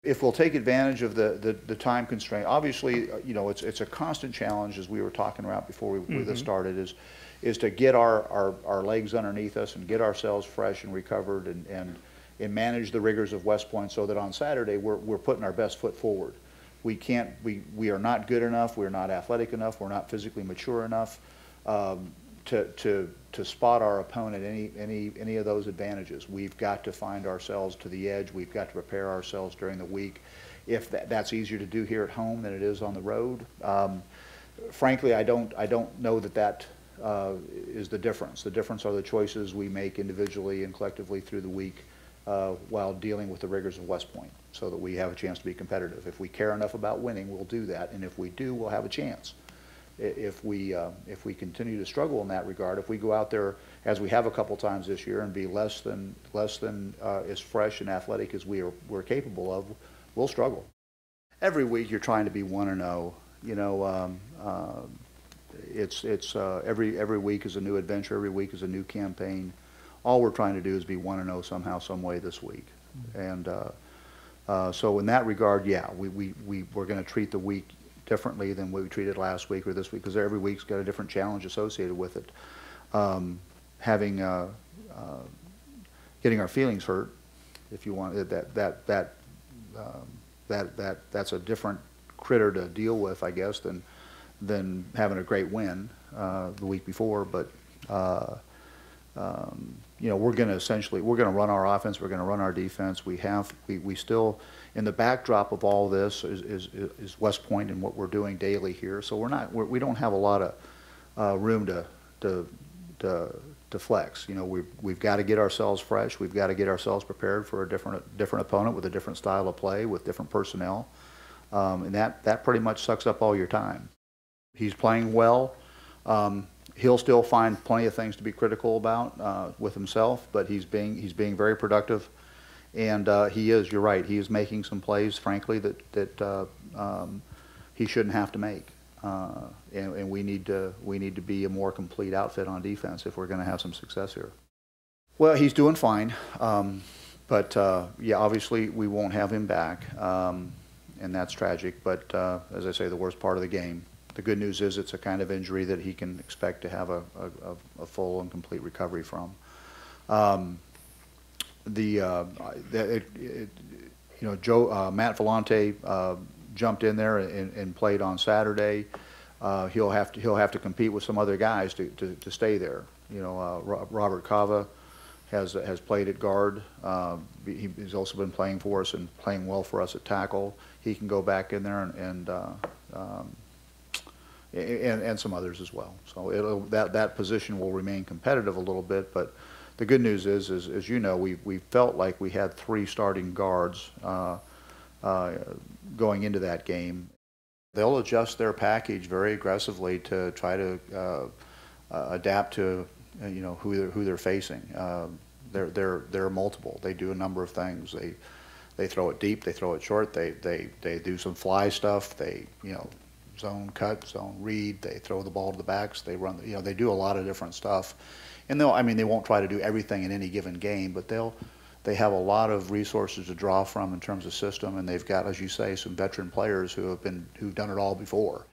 If we'll take advantage of the time constraint, obviously, you know, it's a constant challenge, as we were talking about before this started, is to get our legs underneath us and get ourselves fresh and recovered and manage the rigors of West Point so that on Saturday we're putting our best foot forward. We are not good enough, we're not athletic enough, we're not physically mature enough to spot our opponent any of those advantages. We've got to find ourselves to the edge. We've got to prepare ourselves during the week. If that's easier to do here at home than it is on the road, frankly, I don't know that is the difference. The difference are the choices we make individually and collectively through the week while dealing with the rigors of West Point, so that we have a chance to be competitive. If we care enough about winning, we'll do that, and if we do, we'll have a chance. If we continue to struggle in that regard, if we go out there as we have a couple times this year and be less than as fresh and athletic as we're capable of, we'll struggle. Every week you're trying to be 1-0. You know, every week is a new adventure. Every week is a new campaign. All we're trying to do is be 1-0 somehow, some way this week. And so in that regard, yeah, we're going to treat the week differently than we treated last week or this week, because every week's got a different challenge associated with it. Getting our feelings hurt, if you want, that's a different critter to deal with, I guess, than having a great win the week before. But you know, we're going to run our offense, we're going to run our defense. We still, in the backdrop of all this is West Point and what we're doing daily here. So we don't have a lot of room to flex. You know, we've got to get ourselves fresh. We've got to get ourselves prepared for a different opponent with a different style of play, with different personnel, and that pretty much sucks up all your time. He's playing well. He'll still find plenty of things to be critical about with himself, but he's being very productive, and you're right, he is making some plays, frankly, that he shouldn't have to make, and we need to be a more complete outfit on defense if we're going to have some success here. Well, he's doing fine, but yeah, obviously we won't have him back, and that's tragic. But as I say, the worst part of the game. The good news is it's a kind of injury that he can expect to have a full and complete recovery from. You know, Matt Vellante jumped in there and played on Saturday. He'll have to compete with some other guys to stay there. You know, Robert Cava has played at guard. He's also been playing for us and playing well for us at tackle. He can go back in there and some others as well. So that position will remain competitive a little bit, but the good news is as you know, we felt like we had 3 starting guards going into that game. They'll adjust their package very aggressively to try to adapt to you know who they're facing. They're multiple. They do a number of things. They throw it deep. They throw it short. They do some fly stuff. They, you know, zone cut, zone read. They throw the ball to the backs. They run. You know, they do a lot of different stuff. And they won't try to do everything in any given game, but they have a lot of resources to draw from in terms of system, and they've got, as you say, some veteran players who've done it all before.